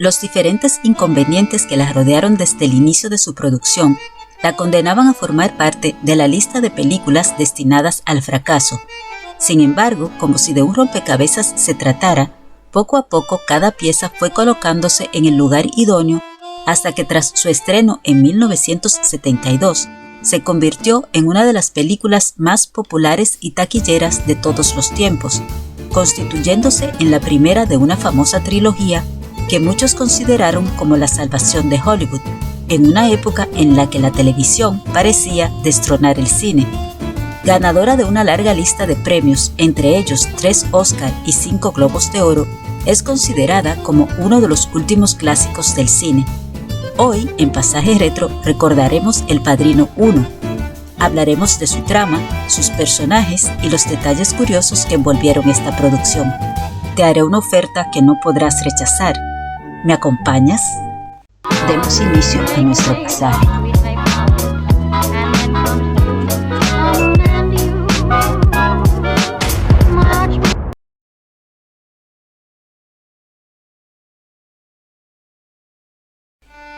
Los diferentes inconvenientes que la rodearon desde el inicio de su producción la condenaban a formar parte de la lista de películas destinadas al fracaso. Sin embargo, como si de un rompecabezas se tratara, poco a poco cada pieza fue colocándose en el lugar idóneo hasta que tras su estreno en 1972 se convirtió en una de las películas más populares y taquilleras de todos los tiempos, constituyéndose en la primera de una famosa trilogía que muchos consideraron como la salvación de Hollywood, en una época en la que la televisión parecía destronar el cine. Ganadora de una larga lista de premios, entre ellos 3 Oscar y 5 Globos de Oro, es considerada como uno de los últimos clásicos del cine. Hoy, en Pasaje Retro, recordaremos El Padrino 1. Hablaremos de su trama, sus personajes y los detalles curiosos que envolvieron esta producción. Te haré una oferta que no podrás rechazar. ¿Me acompañas? Demos inicio a nuestro pasaje.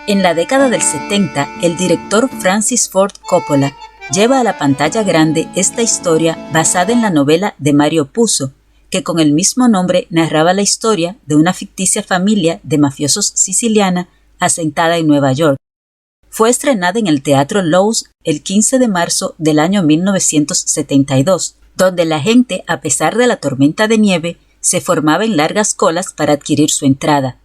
En la década del 70, el director Francis Ford Coppola lleva a la pantalla grande esta historia basada en la novela de Mario Puzo, que con el mismo nombre narraba la historia de una ficticia familia de mafiosos siciliana asentada en Nueva York. Fue estrenada en el Teatro Loews el 15 de marzo del año 1972, donde la gente, a pesar de la tormenta de nieve, se formaba en largas colas para adquirir su entrada.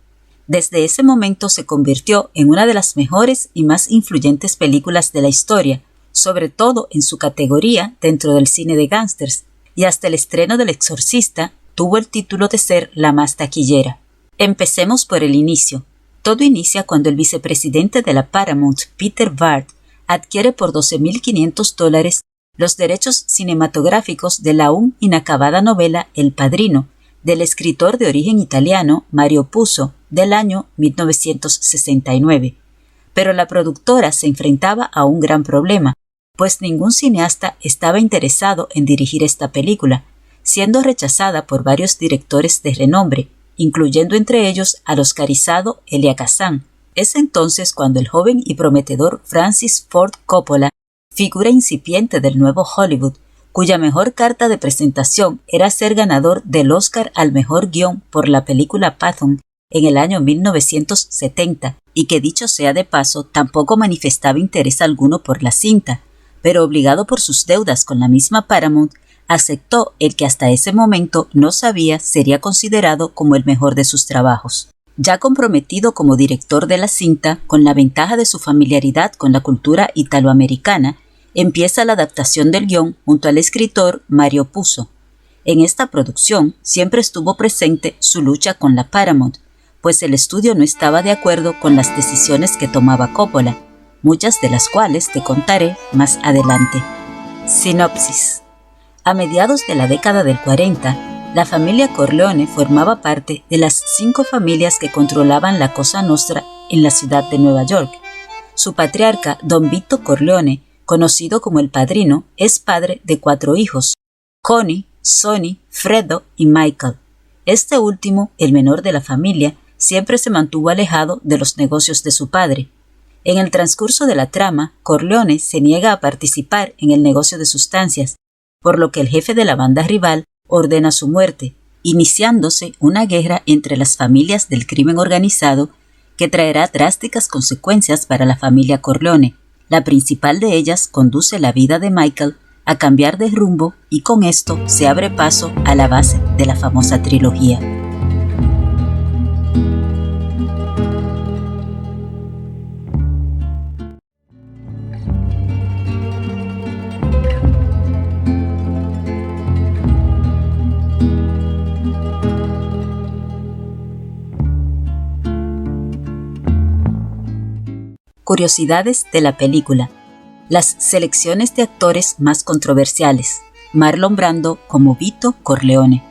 Desde ese momento se convirtió en una de las mejores y más influyentes películas de la historia, sobre todo en su categoría dentro del cine de gángsters, y hasta el estreno del Exorcista tuvo el título de ser la más taquillera. Empecemos por el inicio. Todo inicia cuando el vicepresidente de la Paramount, Peter Bart, adquiere por $12,500 los derechos cinematográficos de la aún inacabada novela El Padrino, del escritor de origen italiano Mario Puzo, del año 1969. Pero la productora se enfrentaba a un gran problema, pues ningún cineasta estaba interesado en dirigir esta película, siendo rechazada por varios directores de renombre, incluyendo entre ellos al oscarizado Elia Kazan. Es entonces cuando el joven y prometedor Francis Ford Coppola, figura incipiente del nuevo Hollywood, cuya mejor carta de presentación era ser ganador del Oscar al mejor guión por la película Patton en el año 1970, y que dicho sea de paso tampoco manifestaba interés alguno por la cinta, pero obligado por sus deudas con la misma Paramount, aceptó el que hasta ese momento no sabía sería considerado como el mejor de sus trabajos. Ya comprometido como director de la cinta, con la ventaja de su familiaridad con la cultura italoamericana, empieza la adaptación del guión junto al escritor Mario Puzo. En esta producción siempre estuvo presente su lucha con la Paramount, pues el estudio no estaba de acuerdo con las decisiones que tomaba Coppola, muchas de las cuales te contaré más adelante. Sinopsis. A mediados de la década del 40, la familia Corleone formaba parte de las 5 familias que controlaban la Cosa Nostra en la ciudad de Nueva York. Su patriarca, Don Vito Corleone, conocido como El Padrino, es padre de 4 hijos: Connie, Sonny, Fredo y Michael. Este último, el menor de la familia, siempre se mantuvo alejado de los negocios de su padre. En el transcurso de la trama, Corleone se niega a participar en el negocio de sustancias, por lo que el jefe de la banda rival ordena su muerte, iniciándose una guerra entre las familias del crimen organizado que traerá drásticas consecuencias para la familia Corleone. La principal de ellas conduce la vida de Michael a cambiar de rumbo y con esto se abre paso a la base de la famosa trilogía. Curiosidades de la película. Las selecciones de actores más controversiales. Marlon Brando como Vito Corleone.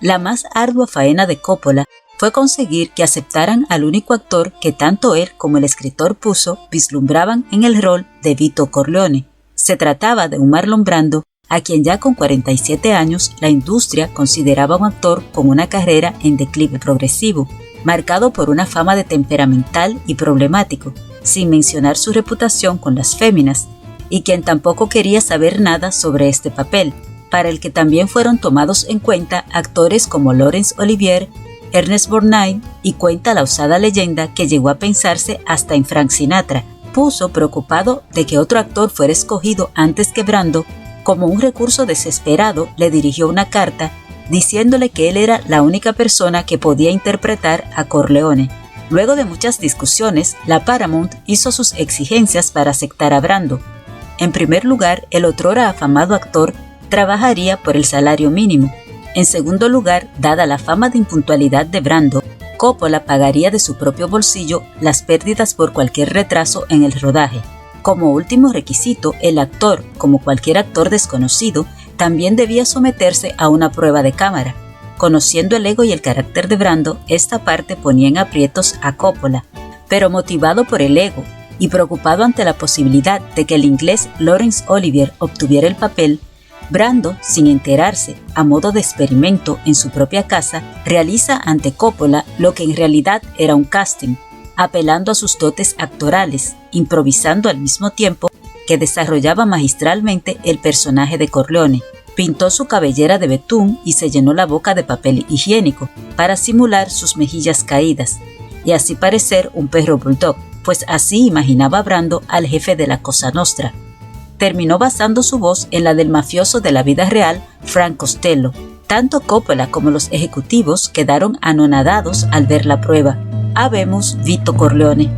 La más ardua faena de Coppola fue conseguir que aceptaran al único actor que tanto él como el escritor Puzo vislumbraban en el rol de Vito Corleone. Se trataba de un Marlon Brando a quien ya con 47 años la industria consideraba un actor con una carrera en declive progresivo. marcado por una fama de temperamental y problemático, sin mencionar su reputación con las féminas, y quien tampoco quería saber nada sobre este papel, para el que también fueron tomados en cuenta actores como Laurence Olivier, Ernest Borgnine, y cuenta la osada leyenda que llegó a pensarse hasta en Frank Sinatra. Puzo, preocupado de que otro actor fuera escogido antes que Brando, como un recurso desesperado le dirigió una carta diciéndole que él era la única persona que podía interpretar a Corleone. Luego de muchas discusiones, la Paramount hizo sus exigencias para aceptar a Brando. En primer lugar, el otrora afamado actor trabajaría por el salario mínimo. En segundo lugar, dada la fama de impuntualidad de Brando, Coppola pagaría de su propio bolsillo las pérdidas por cualquier retraso en el rodaje. Como último requisito, el actor, como cualquier actor desconocido, también debía someterse a una prueba de cámara. Conociendo el ego y el carácter de Brando, esta parte ponía en aprietos a Coppola, pero motivado por el ego y preocupado ante la posibilidad de que el inglés Laurence Olivier obtuviera el papel, Brando, sin enterarse, a modo de experimento en su propia casa, realiza ante Coppola lo que en realidad era un casting, apelando a sus dotes actorales, improvisando al mismo tiempo que desarrollaba magistralmente el personaje de Corleone. Pintó su cabellera de betún y se llenó la boca de papel higiénico para simular sus mejillas caídas, y así parecer un perro bulldog, pues así imaginaba Brando al jefe de la Cosa Nostra. Terminó basando su voz en la del mafioso de la vida real, Frank Costello. Tanto Coppola como los ejecutivos quedaron anonadados al ver la prueba. Habemos Vito Corleone.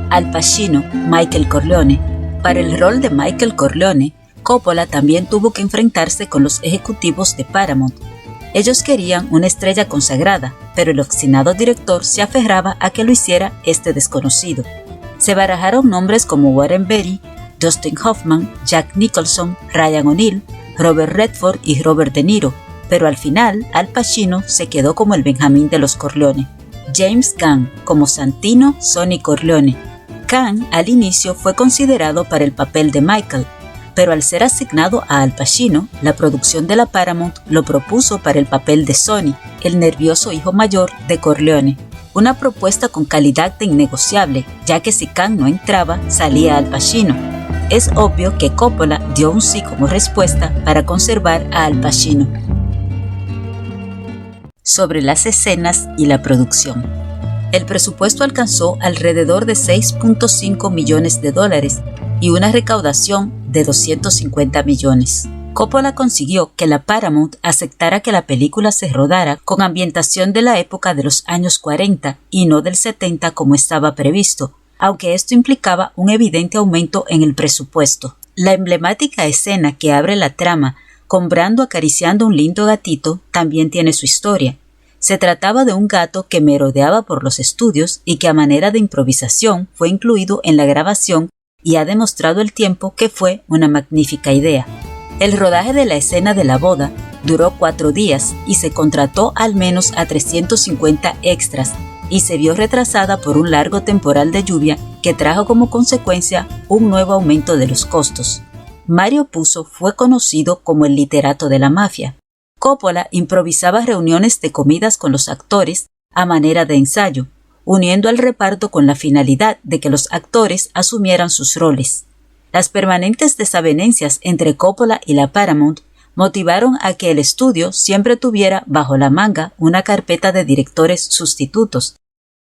Al Pacino, Michael Corleone. Para el rol de Michael Corleone, Coppola también tuvo que enfrentarse con los ejecutivos de Paramount. Ellos querían una estrella consagrada, pero el obstinado director se aferraba a que lo hiciera este desconocido. Se barajaron nombres como Warren Beatty, Dustin Hoffman, Jack Nicholson, Ryan O'Neal, Robert Redford y Robert De Niro, pero al final Al Pacino se quedó como el Benjamín de los Corleone. James Caan como Santino Sonny Corleone. Caan al inicio fue considerado para el papel de Michael, pero al ser asignado a Al Pacino, la producción de la Paramount lo propuso para el papel de Sonny, el nervioso hijo mayor de Corleone. Una propuesta con calidad de innegociable, ya que si Caan no entraba, salía Al Pacino. Es obvio que Coppola dio un sí como respuesta para conservar a Al Pacino. Sobre las escenas y la producción. El presupuesto alcanzó alrededor de $6.5 millones y una recaudación de 250 millones. Coppola consiguió que la Paramount aceptara que la película se rodara con ambientación de la época de los años 40 y no del 70 como estaba previsto, aunque esto implicaba un evidente aumento en el presupuesto. La emblemática escena que abre la trama, con Brando acariciando un lindo gatito, también tiene su historia. Se trataba de un gato que merodeaba por los estudios y que a manera de improvisación fue incluido en la grabación y ha demostrado el tiempo que fue una magnífica idea. El rodaje de la escena de la boda duró 4 días y se contrató al menos a 350 extras y se vio retrasada por un largo temporal de lluvia que trajo como consecuencia un nuevo aumento de los costos. Mario Puzo fue conocido como el literato de la mafia. Coppola improvisaba reuniones de comidas con los actores a manera de ensayo, uniendo al reparto con la finalidad de que los actores asumieran sus roles. Las permanentes desavenencias entre Coppola y la Paramount motivaron a que el estudio siempre tuviera bajo la manga una carpeta de directores sustitutos,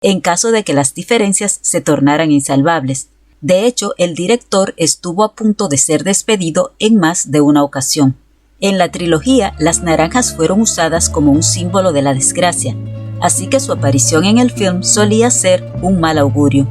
en caso de que las diferencias se tornaran insalvables. De hecho, el director estuvo a punto de ser despedido en más de una ocasión. En la trilogía, las naranjas fueron usadas como un símbolo de la desgracia, así que su aparición en el film solía ser un mal augurio.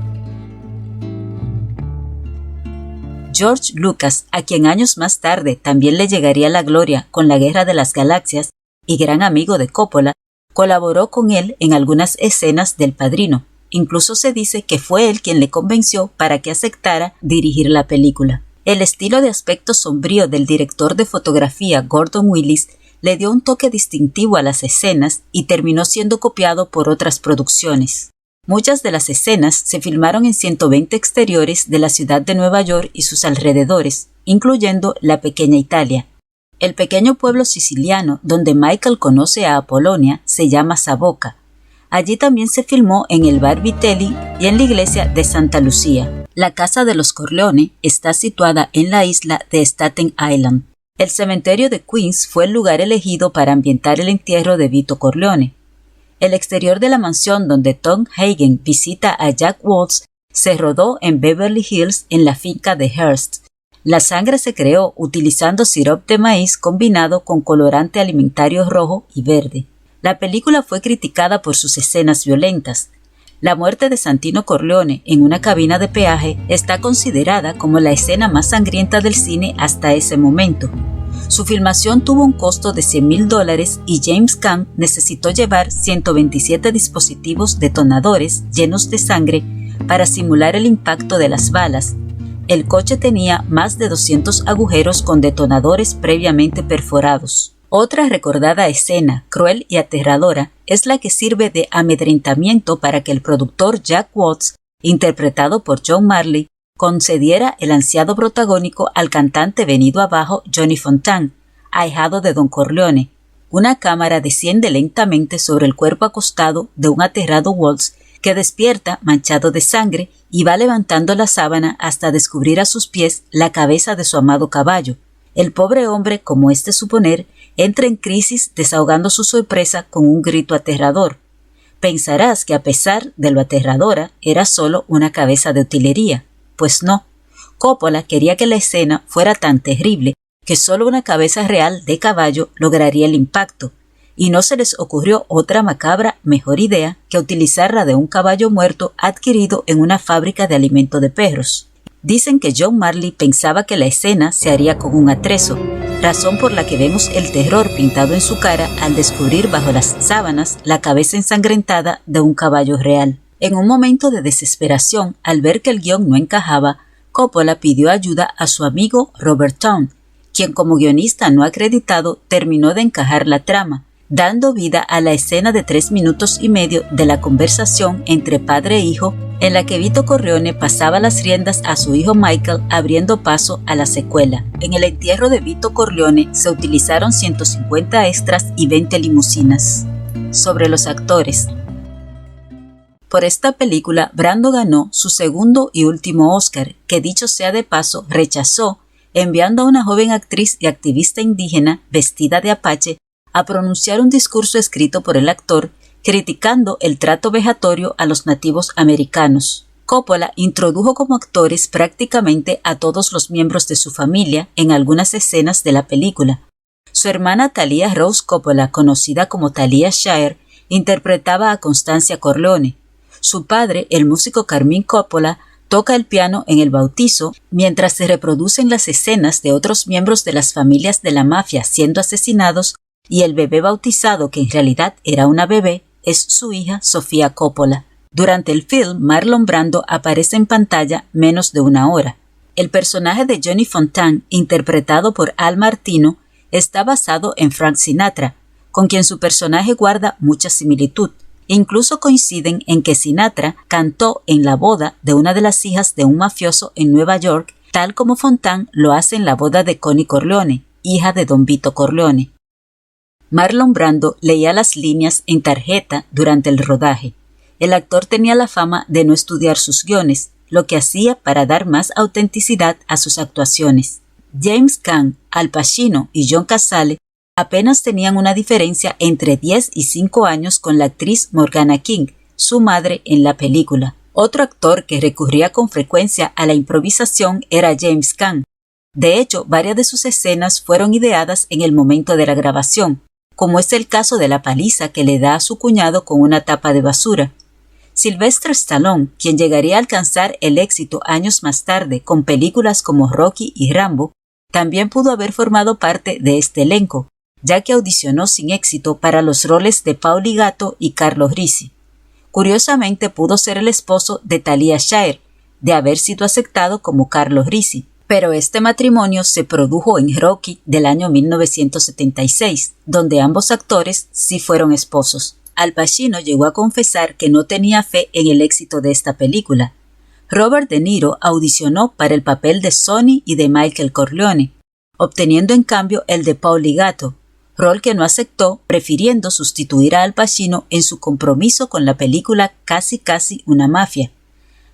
George Lucas, a quien años más tarde también le llegaría la gloria con la Guerra de las Galaxias y gran amigo de Coppola, colaboró con él en algunas escenas del Padrino. Incluso se dice que fue él quien le convenció para que aceptara dirigir la película. El estilo de aspecto sombrío del director de fotografía Gordon Willis le dio un toque distintivo a las escenas y terminó siendo copiado por otras producciones. Muchas de las escenas se filmaron en 120 exteriores de la ciudad de Nueva York y sus alrededores, incluyendo la pequeña Italia. El pequeño pueblo siciliano donde Michael conoce a Apolonia se llama Savoca. Allí también se filmó en el bar Vitelli y en la iglesia de Santa Lucía. La casa de los Corleone está situada en la isla de Staten Island. El cementerio de Queens fue el lugar elegido para ambientar el entierro de Vito Corleone. El exterior de la mansión donde Tom Hagen visita a Jack Waltz se rodó en Beverly Hills en la finca de Hearst. La sangre se creó utilizando sirope de maíz combinado con colorante alimentario rojo y verde. La película fue criticada por sus escenas violentas. La muerte de Santino Corleone en una cabina de peaje está considerada como la escena más sangrienta del cine hasta ese momento. Su filmación tuvo un costo de $100,000 y James Caan necesitó llevar 127 dispositivos detonadores llenos de sangre para simular el impacto de las balas. El coche tenía más de 200 agujeros con detonadores previamente perforados. Otra recordada escena, cruel y aterradora, es la que sirve de amedrentamiento para que el productor Jack Watts, interpretado por John Marley, concediera el ansiado protagónico al cantante venido abajo Johnny Fontane, ahijado de Don Corleone. Una cámara desciende lentamente sobre el cuerpo acostado de un aterrado Waltz que despierta manchado de sangre y va levantando la sábana hasta descubrir a sus pies la cabeza de su amado caballo. El pobre hombre, como es de suponer, entra en crisis desahogando su sorpresa con un grito aterrador. Pensarás que a pesar de lo aterradora, era solo una cabeza de utilería. Pues no. Coppola quería que la escena fuera tan terrible que solo una cabeza real de caballo lograría el impacto, y no se les ocurrió otra macabra mejor idea que utilizar la de un caballo muerto adquirido en una fábrica de alimento de perros. Dicen que John Marley pensaba que la escena se haría con un atrezo, razón por la que vemos el terror pintado en su cara al descubrir bajo las sábanas la cabeza ensangrentada de un caballo real. En un momento de desesperación, al ver que el guión no encajaba, Coppola pidió ayuda a su amigo Robert Towne, quien como guionista no acreditado terminó de encajar la trama, dando vida a la escena de 3 minutos y medio de la conversación entre padre e hijo, en la que Vito Corleone pasaba las riendas a su hijo Michael, abriendo paso a la secuela. En el entierro de Vito Corleone se utilizaron 150 extras y 20 limusinas. Sobre los actores. Por esta película, Brando ganó su segundo y último Oscar, que dicho sea de paso, rechazó, enviando a una joven actriz y activista indígena vestida de apache a pronunciar un discurso escrito por el actor criticando el trato vejatorio a los nativos americanos. Coppola introdujo como actores prácticamente a todos los miembros de su familia en algunas escenas de la película. Su hermana Talia Rose Coppola, conocida como Talia Shire, interpretaba a Constancia Corleone. Su padre, el músico Carmine Coppola, toca el piano en el bautizo mientras se reproducen las escenas de otros miembros de las familias de la mafia siendo asesinados, y el bebé bautizado, que en realidad era una bebé, es su hija Sofía Coppola. Durante el film, Marlon Brando aparece en pantalla menos de 1 hora. El personaje de Johnny Fontane, interpretado por Al Martino, está basado en Frank Sinatra, con quien su personaje guarda mucha similitud. Incluso coinciden en que Sinatra cantó en la boda de una de las hijas de un mafioso en Nueva York, tal como Fontane lo hace en la boda de Connie Corleone, hija de Don Vito Corleone. Marlon Brando leía las líneas en tarjeta durante el rodaje. El actor tenía la fama de no estudiar sus guiones, lo que hacía para dar más autenticidad a sus actuaciones. James Caan, Al Pacino y John Cazale apenas tenían una diferencia entre 10 y 5 años con la actriz Morgana King, su madre en la película. Otro actor que recurría con frecuencia a la improvisación era James Caan. De hecho, varias de sus escenas fueron ideadas en el momento de la grabación, como es el caso de la paliza que le da a su cuñado con una tapa de basura. Sylvester Stallone, quien llegaría a alcanzar el éxito años más tarde con películas como Rocky y Rambo, también pudo haber formado parte de este elenco, ya que audicionó sin éxito para los roles de Paulie Gatto y Carlo Risi. Curiosamente pudo ser el esposo de Talia Shire, de haber sido aceptado como Carlo Risi, pero este matrimonio se produjo en Rocky del año 1976, donde ambos actores sí fueron esposos. Al Pacino llegó a confesar que no tenía fe en el éxito de esta película. Robert De Niro audicionó para el papel de Sonny y de Michael Corleone, obteniendo en cambio el de Paul Ligato, rol que no aceptó, prefiriendo sustituir a Al Pacino en su compromiso con la película Casi Casi una mafia.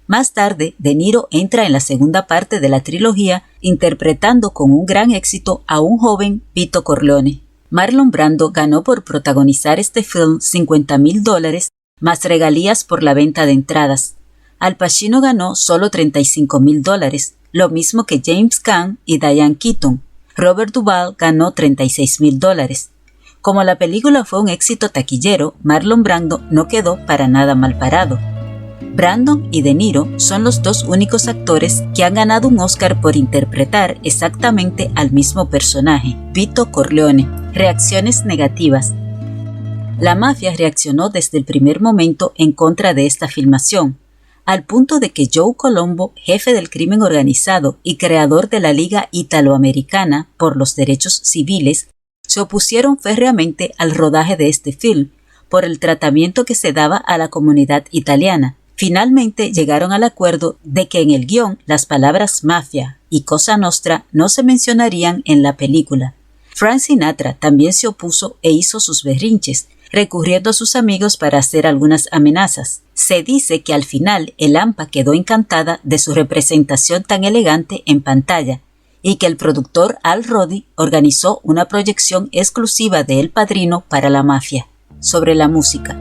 Más tarde, De Niro entra en la segunda parte de la trilogía, interpretando con un gran éxito a un joven Vito Corleone. Marlon Brando ganó por protagonizar este film $50,000, más regalías por la venta de entradas. Al Pacino ganó solo $35,000, lo mismo que James Caan y Diane Keaton. Robert Duvall ganó $36,000. Como la película fue un éxito taquillero, Marlon Brando no quedó para nada mal parado. Brando y De Niro son los dos únicos actores que han ganado un Oscar por interpretar exactamente al mismo personaje, Vito Corleone. Reacciones negativas. La mafia reaccionó desde el primer momento en contra de esta filmación, al punto de que Joe Colombo, jefe del crimen organizado y creador de la Liga Italoamericana por los Derechos Civiles, se opusieron férreamente al rodaje de este film por el tratamiento que se daba a la comunidad italiana. Finalmente llegaron al acuerdo de que en el guión las palabras mafia y Cosa Nostra no se mencionarían en la película. Frank Sinatra también se opuso e hizo sus berrinches, recurriendo a sus amigos para hacer algunas amenazas. Se dice que al final el AMPA quedó encantada de su representación tan elegante en pantalla y que el productor Al Roddy organizó una proyección exclusiva de El Padrino para la mafia. Sobre la música.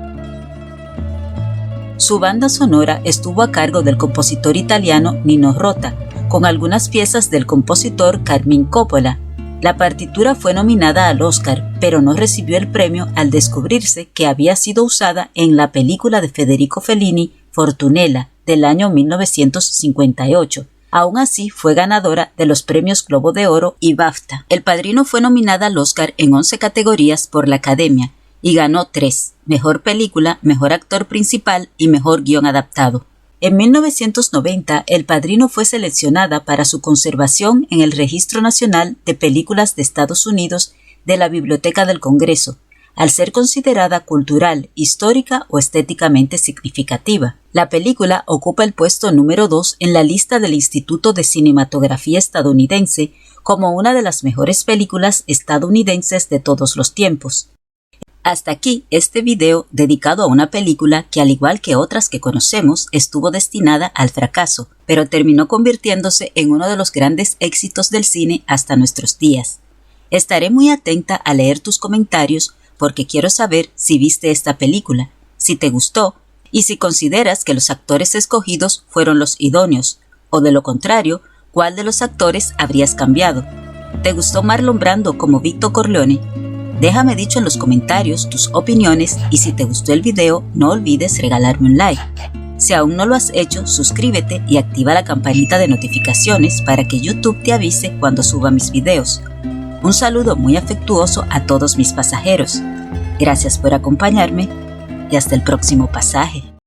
Su banda sonora estuvo a cargo del compositor italiano Nino Rota, con algunas piezas del compositor Carmine Coppola. La partitura fue nominada al Oscar, pero no recibió el premio al descubrirse que había sido usada en la película de Federico Fellini, Fortunella, del año 1958. Aún así, fue ganadora de los premios Globo de Oro y BAFTA. El Padrino fue nominada al Oscar en 11 categorías por la Academia y ganó 3: Mejor Película, Mejor Actor Principal y Mejor Guión Adaptado. En 1990, El Padrino fue seleccionada para su conservación en el Registro Nacional de Películas de Estados Unidos de la Biblioteca del Congreso, al ser considerada cultural, histórica o estéticamente significativa. La película ocupa el puesto número 2 en la lista del Instituto de Cinematografía estadounidense como una de las mejores películas estadounidenses de todos los tiempos. Hasta aquí este video dedicado a una película que, al igual que otras que conocemos, estuvo destinada al fracaso, pero terminó convirtiéndose en uno de los grandes éxitos del cine hasta nuestros días. Estaré muy atenta a leer tus comentarios porque quiero saber si viste esta película, si te gustó y si consideras que los actores escogidos fueron los idóneos, o de lo contrario, cuál de los actores habrías cambiado. ¿Te gustó Marlon Brando como Vito Corleone? Déjame dicho en los comentarios tus opiniones y si te gustó el video no olvides regalarme un like. Si aún no lo has hecho, suscríbete y activa la campanita de notificaciones para que YouTube te avise cuando suba mis videos. Un saludo muy afectuoso a todos mis pasajeros. Gracias por acompañarme y hasta el próximo pasaje.